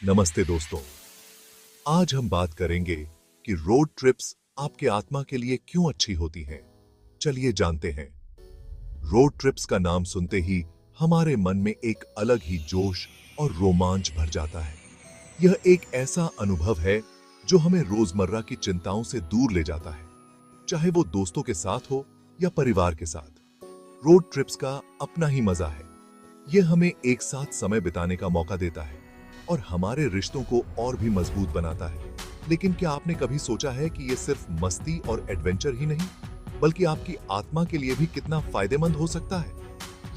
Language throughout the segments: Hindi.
नमस्ते दोस्तों। आज हम बात करेंगे कि रोड ट्रिप्स आपके आत्मा के लिए क्यों अच्छी होती हैं। चलिए जानते हैं। रोड ट्रिप्स का नाम सुनते ही हमारे मन में एक अलग ही जोश और रोमांच भर जाता है। यह एक ऐसा अनुभव है जो हमें रोजमर्रा की चिंताओं से दूर ले जाता है, चाहे वो दोस्तों के साथ हो या परिवार के साथ। रोड ट्रिप्स का अपना ही मजा है। यह हमें एक साथ समय बिताने का मौका देता है और हमारे रिश्तों को और भी मजबूत बनाता है। लेकिन क्या आपने कभी सोचा है कि यह सिर्फ मस्ती और एडवेंचर ही नहीं, बल्कि आपकी आत्मा के लिए भी कितना फायदेमंद हो सकता है।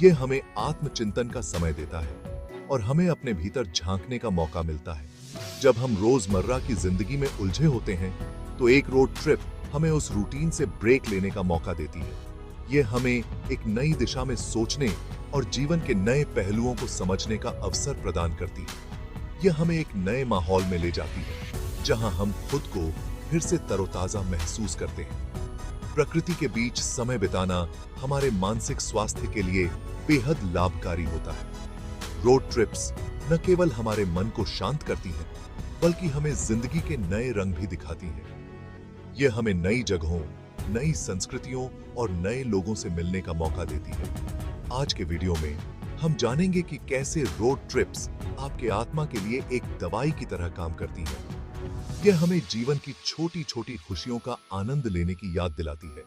यह हमें आत्मचिंतन का समय देता है और हमें अपने भीतर झांकने का मौका मिलता है। जब हम रोजमर्रा की जिंदगी में उलझे होते हैं, तो एक रोड ट्रिप हमें उस रूटीन से ब्रेक लेने का मौका देती है। यह हमें एक नई दिशा में सोचने और जीवन के नए पहलुओं को समझने का अवसर प्रदान करती है। यह हमें एक नए माहौल में ले जाती है, जहां हम खुद को फिर से तरोताजा महसूस करते हैं। प्रकृति के बीच समय बिताना हमारे मानसिक स्वास्थ्य के लिए बेहद लाभकारी होता है। रोड ट्रिप्स न केवल हमारे मन को शांत करती हैं, बल्कि हमें जिंदगी के नए रंग भी दिखाती हैं। यह हमें नई जगहों, नई संस्कृतियों और नए लोगों से मिलने का मौका देती है। आज के वीडियो में हम जानेंगे कि कैसे रोड ट्रिप्स आपके आत्मा के लिए एक दवाई की तरह काम करती है। यह हमें जीवन की छोटी छोटी खुशियों का आनंद लेने की याद दिलाती है।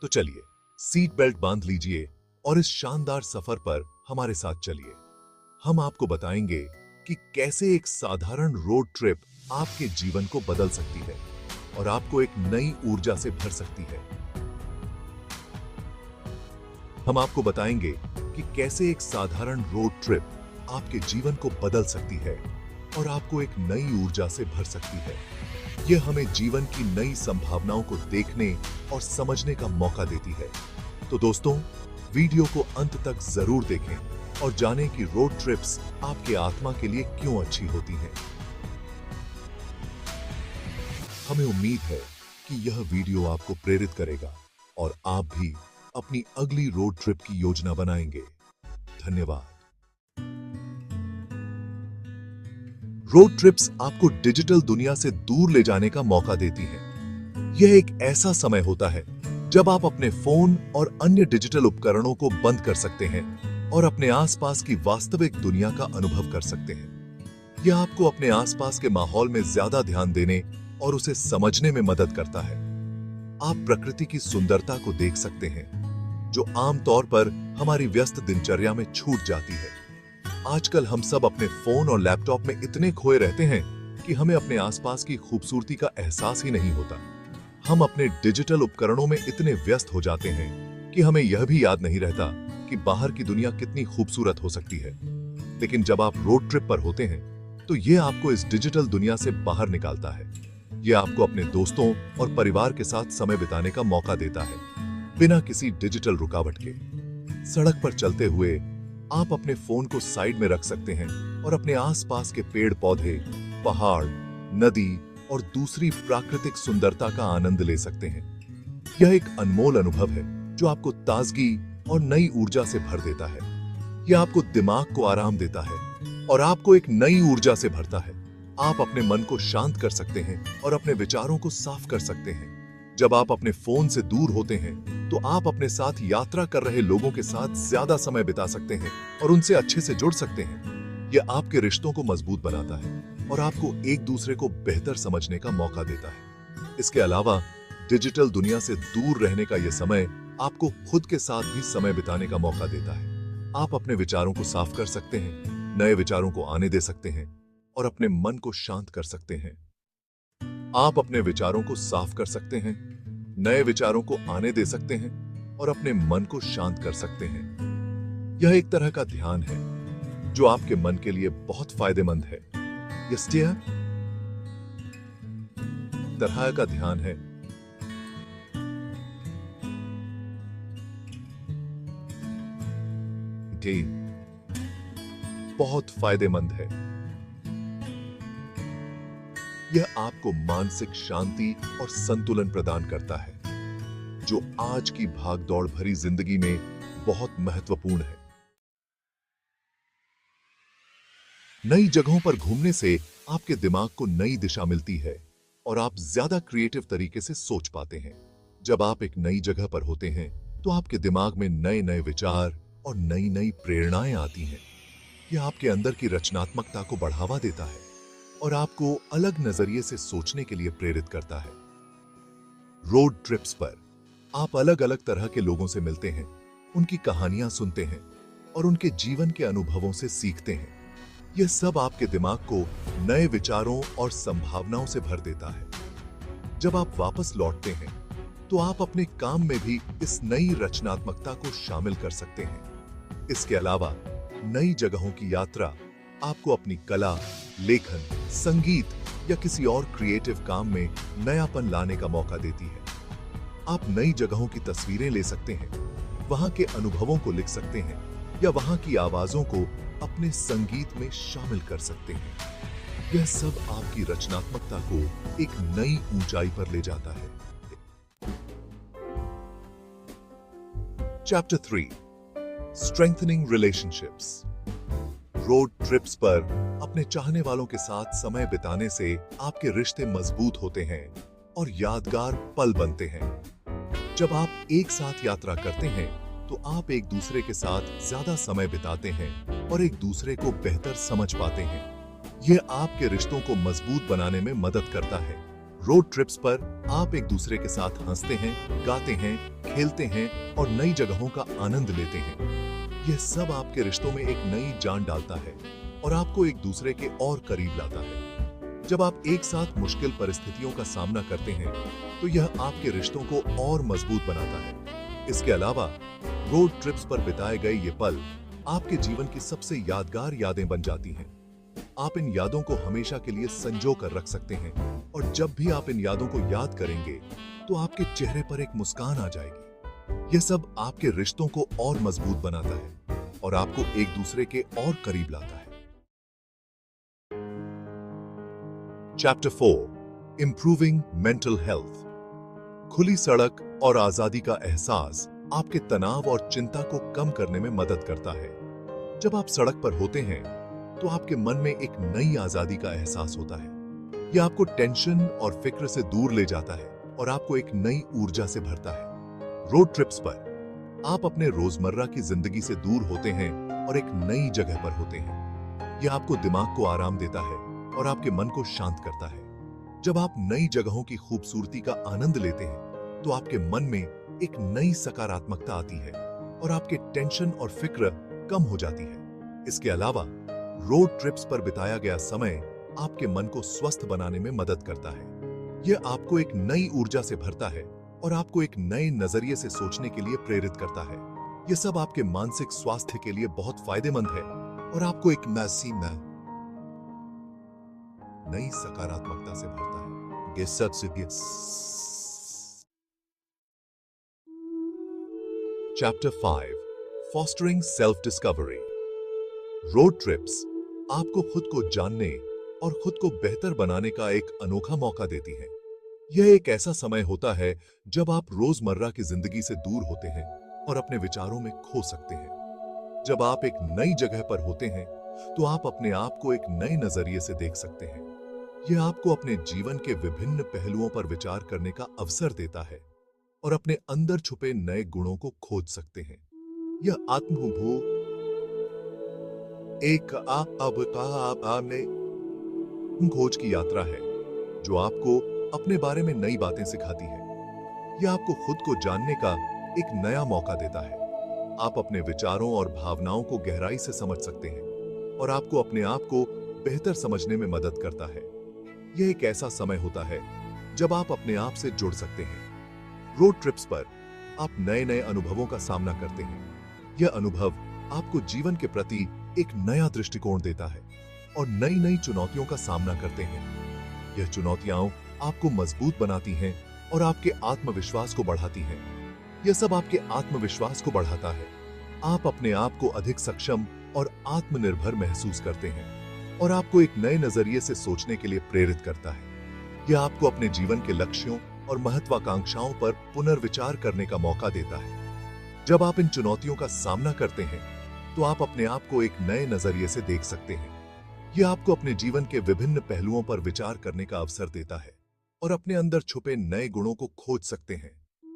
तो चलिए, सीट बेल्ट बांध लीजिए और इस शानदार सफर पर हमारे साथ चलिए। हम आपको बताएंगे कि कैसे एक साधारण रोड ट्रिप आपके जीवन को बदल सकती है और आपको एक नई ऊर्जा से भर सकती है। हम आपको बताएंगे कि कैसे एक साधारण रोड ट्रिप आपके जीवन को बदल सकती है और आपको एक नई ऊर्जा से भर सकती है। यह हमें जीवन की नई संभावनाओं को देखने और समझने का मौका देती है। तो दोस्तों, वीडियो को अंत तक जरूर देखें और जानें कि रोड ट्रिप्स आपके आत्मा के लिए क्यों अच्छी होती हैं। हमें उम्मीद है कि यह वीडियो आपको प्रेरित करेगा और आप भी अपनी अगली रोड ट्रिप की योजना बनाएंगे। धन्यवाद। रोड ट्रिप्स आपको डिजिटल दुनिया से दूर ले जाने का मौका देती हैं। यह एक ऐसा समय होता है जब आप अपने फोन और अन्य डिजिटल उपकरणों को बंद कर सकते हैं और अपने आसपास की वास्तविक दुनिया का अनुभव कर सकते हैं। यह आपको अपने आसपास के माहौल में ज्यादा ध्यान देने और उसे समझने में मदद करता है। आप प्रकृति की सुंदरता को देख सकते हैं, जो आमतौर पर हमारी व्यस्त दिनचर्या में छूट जाती है। आजकल हम सब अपने फोन और लैपटॉप में इतने खोए रहते हैं कि हमें अपने आसपास की खूबसूरती का एहसास ही नहीं होता। हम अपने डिजिटल उपकरणों में इतने व्यस्त हो जाते हैं कि हमें यह भी याद नहीं रहता कि बाहर की दुनिया कितनी खूबसूरत हो सकती है। लेकिन जब आप रोड ट्रिप पर होते हैं, तो यह आपको इस डिजिटल दुनिया से बाहर निकालता है। यह आपको अपने दोस्तों और परिवार के साथ समय बिताने का मौका देता है, बिना किसी डिजिटल रुकावट के। सड़क पर चलते हुए आप अपने फोन को साइड में रख सकते हैं और अपने आसपास के पेड़ पौधे, पहाड़, नदी और दूसरी प्राकृतिक सुंदरता का आनंद ले सकते हैं। यह एक अनमोल अनुभव है जो आपको ताजगी और नई ऊर्जा से भर देता है। यह आपको दिमाग को आराम देता है और आपको एक नई ऊर्जा से भरता है। आप अपने मन को शांत कर सकते हैं और अपने विचारों को साफ कर सकते हैं। जब आप अपने फोन से दूर होते हैं, तो आप अपने साथ यात्रा कर रहे लोगों के साथ ज्यादा समय बिता सकते हैं और उनसे अच्छे से जुड़ सकते हैं। यह आपके रिश्तों को मजबूत बनाता है और आपको एक दूसरे को बेहतर समझने का मौका देता है। इसके अलावा डिजिटल दुनिया से दूर रहने का यह समय आपको खुद के साथ भी समय बिताने का मौका देता है। आप अपने विचारों को साफ कर सकते हैं, नए विचारों को आने दे सकते हैं और अपने मन को शांत कर सकते हैं। आप अपने विचारों को साफ कर सकते हैं, नए विचारों को आने दे सकते हैं और अपने मन को शांत कर सकते हैं। यह एक तरह का ध्यान है जो आपके मन के लिए बहुत फायदेमंद है। यह तरह का ध्यान है कि बहुत फायदेमंद है। यह आपको मानसिक शांति और संतुलन प्रदान करता है, जो आज की भागदौड़ भरी जिंदगी में बहुत महत्वपूर्ण है। नई जगहों पर घूमने से आपके दिमाग को नई दिशा मिलती है और आप ज्यादा क्रिएटिव तरीके से सोच पाते हैं। जब आप एक नई जगह पर होते हैं तो आपके दिमाग में नए नए विचार और नई नई प्रेरणाएं आती हैं। यह आपके अंदर की रचनात्मकता को बढ़ावा देता है और आपको अलग नजरिए से सोचने के लिए प्रेरित करता है। रोड ट्रिप्स पर आप अलग अलग तरह के लोगों से मिलते हैं, उनकी कहानियां सुनते हैं और उनके जीवन के अनुभवों से सीखते हैं। यह सब आपके दिमाग को नए विचारों और संभावनाओं से भर देता है। जब आप वापस लौटते हैं तो आप अपने काम में भी इस नई रचनात्मकता को शामिल कर सकते हैं। इसके अलावा नई जगहों की यात्रा आपको अपनी कला, लेखन, संगीत या किसी और क्रिएटिव काम में नयापन लाने का मौका देती है। आप नई जगहों की तस्वीरें ले सकते हैं, वहां के अनुभवों को लिख सकते हैं या वहां की आवाजों को अपने संगीत में शामिल कर सकते हैं। यह सब आपकी रचनात्मकता को एक नई ऊंचाई पर ले जाता है। Chapter 3, strengthening relationships. Road trips पर अपने चाहने वालों के साथ समय बिताने से आपके रिश्ते मजबूत होते हैं और यादगार पल बनते हैं। जब आप एक साथ यात्रा करते हैं तो आप एक दूसरे के साथ ज्यादा समय बिताते हैं और एक दूसरे को बेहतर समझ पाते हैं। यह आपके रिश्तों को मजबूत बनाने में मदद करता है। रोड ट्रिप्स पर आप एक दूसरे के साथ हंसते हैं, गाते हैं, खेलते हैं और नई जगहों का आनंद लेते हैं। यह सब आपके रिश्तों में एक नई जान डालता है और आपको एक दूसरे के और करीब लाता है। जब आप एक साथ मुश्किल परिस्थितियों का सामना करते हैं तो यह आपके रिश्तों को और मजबूत बनाता है। इसके अलावा रोड ट्रिप्स पर बिताए गए ये पल आपके जीवन की सबसे यादगार यादें बन जाती हैं। आप इन यादों को हमेशा के लिए संजो कर रख सकते हैं और जब भी आप इन यादों को याद करेंगे तो आपके चेहरे पर एक मुस्कान आ जाएगी। यह सब आपके रिश्तों को और मजबूत बनाता है और आपको एक दूसरे के और करीब लाता है। Chapter 4, improving mental health. खुली सड़क और आजादी का एहसास आपके तनाव और चिंता को कम करने में मदद करता है। जब आप सड़क पर होते हैं तो आपके मन में एक नई आजादी का एहसास होता है। यह आपको टेंशन और फिक्र से दूर ले जाता है और आपको एक नई ऊर्जा से भरता है। रोड ट्रिप्स पर आप अपने रोजमर्रा की जिंदगी से दूर होते हैं और एक नई जगह पर होते हैं। यह आपको दिमाग को आराम देता है और आपके मन को शांत करता है। जब आप नई जगहों की खूबसूरती का आनंद लेते हैं तो आपके मन में एक नई सकारात्मकता आती है और आपके टेंशन और फिक्र कम हो जाती है। इसके अलावा रोड ट्रिप्स पर बिताया गया समय आपके मन को स्वस्थ बनाने में मदद करता है। यह आपको एक नई ऊर्जा से भरता है और आपको एक नए नजरिए से सोचने के लिए प्रेरित करता है। यह सब आपके मानसिक स्वास्थ्य के लिए बहुत फायदेमंद है और आपको एक नई सकारात्मकता से भरता है। Chapter 5, fostering self discovery. Road trips आपको खुद को जानने और खुद को बेहतर बनाने का एक अनोखा मौका देती है। यह एक ऐसा समय होता है जब आप रोजमर्रा की जिंदगी से दूर होते हैं और अपने विचारों में खो सकते हैं। जब आप एक नई जगह पर होते हैं तो आप अपने आप को एक नए नजरिए से देख सकते हैं। यह आपको अपने जीवन के विभिन्न पहलुओं पर विचार करने का अवसर देता है और अपने अंदर छुपे नए गुणों को खोज सकते हैं। यह आत्मभू एक खोज की यात्रा है जो आपको अपने बारे में नई बातें सिखाती है। यह आपको खुद को जानने का एक नया मौका देता है। आप अपने विचारों और भावनाओं को गहराई से समझ सकते हैं और आपको अपने आप को बेहतर समझने में मदद करता है। यह एक ऐसा समय होता है जब आप अपने आप से जुड़ सकते हैं। रोड ट्रिप्स पर आप नए नए अनुभवों का सामना करते हैं। यह अनुभव आपको जीवन के प्रति एक नया दृष्टिकोण देता है और नई नई चुनौतियों का सामना करते हैं। यह चुनौतियां आपको मजबूत बनाती हैं और आपके आत्मविश्वास को बढ़ाती हैं। यह सब आपके आत्मविश्वास को बढ़ाता है। आप अपने आप को अधिक सक्षम और आत्मनिर्भर महसूस करते हैं और आपको एक नए नजरिए से सोचने के लिए प्रेरित करता है। यह आपको अपने जीवन के लक्ष्यों और महत्वाकांक्षाओं पर पुनर्विचार करने का मौका देता है। जब आप इन चुनौतियों का सामना करते हैं तो आप अपने आप को एक नए नजरिए से देख सकते हैं। यह आपको अपने जीवन के विभिन्न पहलुओं पर विचार करने का अवसर देता है और अपने अंदर छुपे नए गुणों को खोज सकते हैं।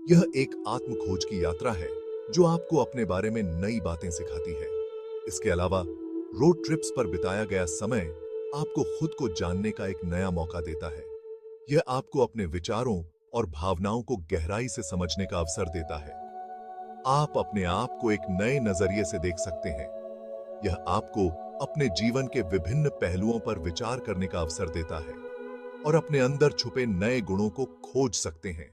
यह एक आत्म खोज की यात्रा है जो आपको अपने बारे में नई बातें सिखाती है। इसके अलावा रोड ट्रिप्स पर बिताया गया समय आपको खुद को जानने का एक नया मौका देता है। यह आपको अपने विचारों और भावनाओं को गहराई से समझने का अवसर देता है। आप अपने आप को एक नए नजरिए से देख सकते हैं। यह आपको अपने जीवन के विभिन्न पहलुओं पर विचार करने का अवसर देता है और अपने अंदर छुपे नए गुणों को खोज सकते हैं।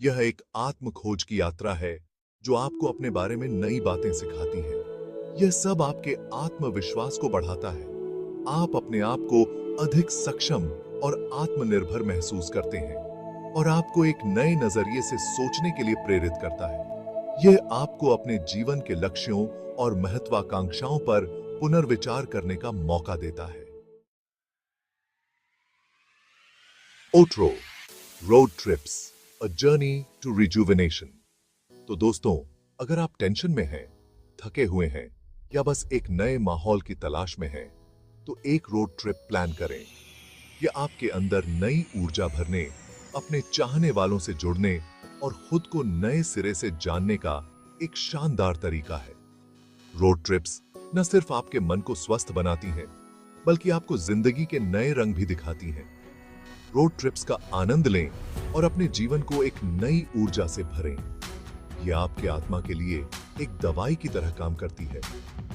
यह एक आत्म खोज की यात्रा है जो आपको अपने बारे में नई बातें सिखाती है। यह सब आपके आत्मविश्वास को बढ़ाता है। आप अपने आप को अधिक सक्षम और आत्मनिर्भर महसूस करते हैं और आपको एक नए नजरिए से सोचने के लिए प्रेरित करता है। यह आपको अपने जीवन के लक्ष्यों और महत्वाकांक्षाओं पर पुनर्विचार करने का मौका देता है। ओट्रो, road trips, a journey to rejuvenation. तो दोस्तों, अगर आप टेंशन में हैं, थके हुए हैं या बस एक नए माहौल की तलाश में हैं, तो एक रोड ट्रिप प्लान करें। यह आपके अंदर नई ऊर्जा भरने, अपने चाहने वालों से जुड़ने और खुद को नए सिरे से जानने का एक शानदार तरीका है। रोड ट्रिप्स न सिर्फ आपके मन को स्वस्थ बनाती हैं, बल्कि आपको जिंदगी के नए रंग भी दिखाती हैं। रोड ट्रिप्स का आनंद लें और अपने जीवन को एक नई ऊर्जा से भरें। यह आपके आत्मा के लिए एक दवाई की तरह काम करती है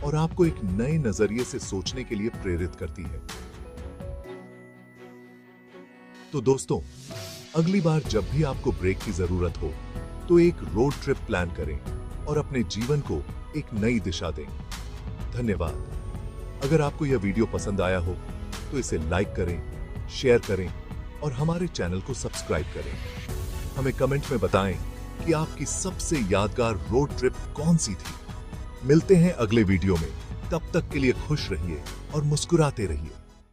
और आपको एक नए नजरिए से सोचने के लिए प्रेरित करती है। तो दोस्तों, अगली बार जब भी आपको ब्रेक की जरूरत हो, तो एक रोड ट्रिप प्लान करें और अपने जीवन को एक नई दिशा दें। धन्यवाद। अगर आपको यह वीडियो पसंद आया हो तो इसे लाइक करें, शेयर करें और हमारे चैनल को सब्सक्राइब करें। हमें कमेंट में बताएं कि आपकी सबसे यादगार रोड ट्रिप कौन सी थी। मिलते हैं अगले वीडियो में। तब तक के लिए खुश रहिए और मुस्कुराते रहिए।